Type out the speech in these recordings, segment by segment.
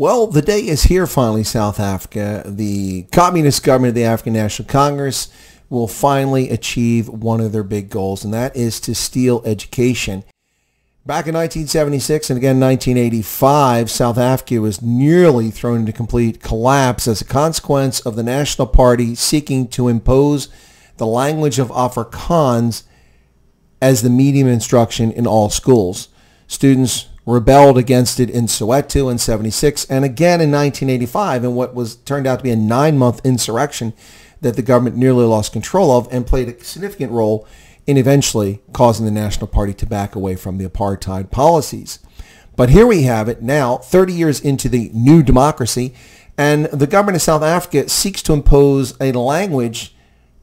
Well, the day is here finally, South Africa. The communist government of the African National Congress will finally achieve one of their big goals, and that is to steal education. Back in 1976 and again 1985, South Africa was nearly thrown into complete collapse as a consequence of the National Party seeking to impose the language of Afrikaans as the medium instruction in all schools. Students rebelled against it in Soweto in 76 and again in 1985 in what was turned out to be a 9-month insurrection that the government nearly lost control of and played a significant role in eventually causing the National Party to back away from the apartheid policies. But here we have it now, 30 years into the new democracy, and the government of South Africa seeks to impose a language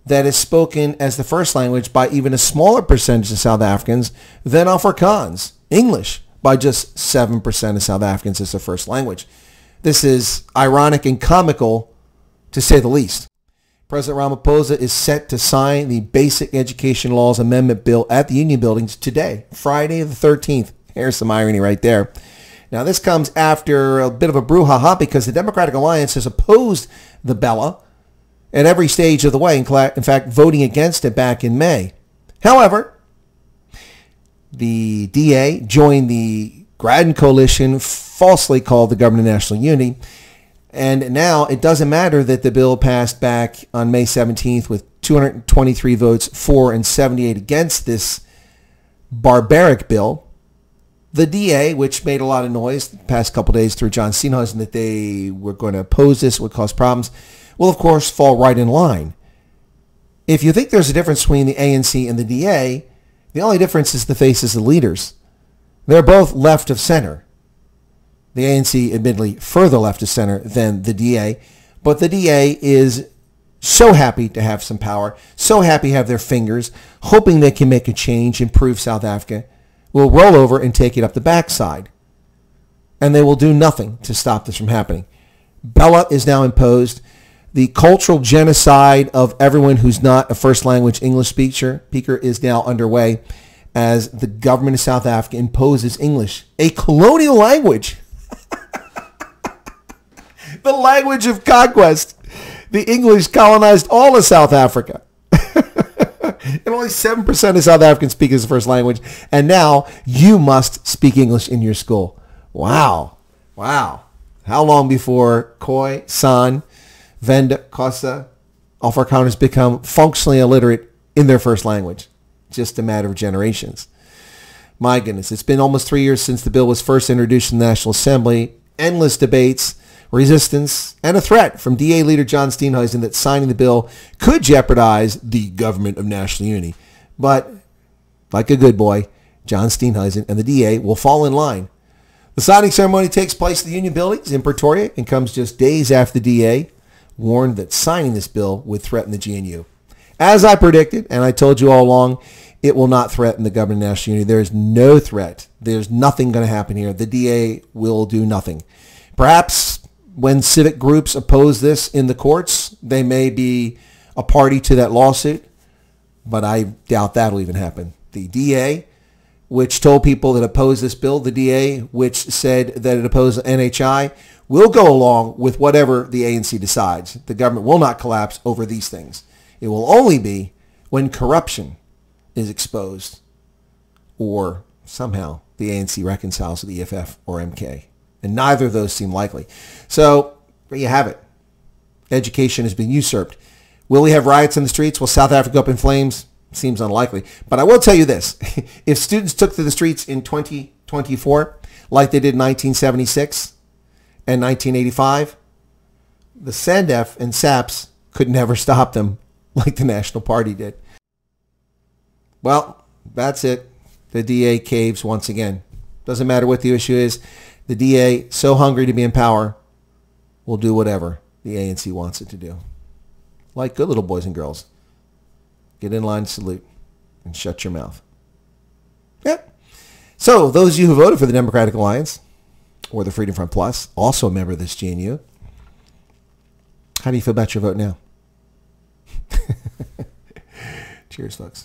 that is spoken as the first language by even a smaller percentage of South Africans than Afrikaans, English, by just 7% of South Africans as their first language. This is ironic and comical, to say the least. President Ramaphosa is set to sign the Basic Education Laws Amendment Bill at the Union Buildings today, Friday the 13th. Here's some irony right there. Now, this comes after a bit of a brouhaha because the Democratic Alliance has opposed the Bella at every stage of the way, in fact, voting against it back in May. However, the DA joined the Grattan Coalition, falsely called the Government of National Unity, and now it doesn't matter that the bill passed back on May 17th with 223 votes for and 78 against this barbaric bill. The DA, which made a lot of noise the past couple of days through John Steenhuisen that they were going to oppose this, would cause problems, will of course fall right in line. If you think there's a difference between the ANC and the DA, the only difference is the faces of the leaders. They're both left of center. The ANC, admittedly, further left of center than the DA, but the DA is so happy to have some power, so happy to have their fingers, hoping they can make a change, improve South Africa, will roll over and take it up the backside. And they will do nothing to stop this from happening. Bella is now imposed. The cultural genocide of everyone who's not a first language English speaker is now underway as the government of South Africa imposes English, a colonial language. The language of conquest. The English colonized all of South Africa. And only 7% of South Africans speak as a first language. And now you must speak English in your school. Wow. Wow. How long before Khoi, San, Venda, Xhosa, Afrikaners become functionally illiterate in their first language? Just a matter of generations. My goodness, it's been almost 3 years since the bill was first introduced in the National Assembly. Endless debates, resistance, and a threat from DA leader John Steenhuisen that signing the bill could jeopardize the Government of National Unity. But, like a good boy, John Steenhuisen and the DA will fall in line. The signing ceremony takes place at the Union Buildings in Pretoria and comes just days after the DA warned that signing this bill would threaten the GNU. As I predicted, and I told you all along, it will not threaten the Government of National Unity. There is no threat. There's nothing going to happen here. The DA will do nothing. Perhaps when civic groups oppose this in the courts, they may be a party to that lawsuit, but I doubt that'll even happen. The DA, which told people that oppose this bill, the DA, which said that it opposed NHI, will go along with whatever the ANC decides. The government will not collapse over these things. It will only be when corruption is exposed or somehow the ANC reconciles with the EFF or MK. And neither of those seem likely. So there you have it. Education has been usurped. Will we have riots in the streets? Will South Africa go up in flames? Seems unlikely. But I will tell you this. If students took to the streets in 2024 like they did in 1976 and 1985, the SANDF and SAPS could never stop them like the National Party did. Well, that's it. The DA caves once again. Doesn't matter what the issue is. The DA, so hungry to be in power, will do whatever the ANC wants it to do. Like good little boys and girls. Get in line, salute, and shut your mouth. Yeah. So, those of you who voted for the Democratic Alliance, or the Freedom Front Plus, also a member of this GNU, how do you feel about your vote now? Cheers, folks.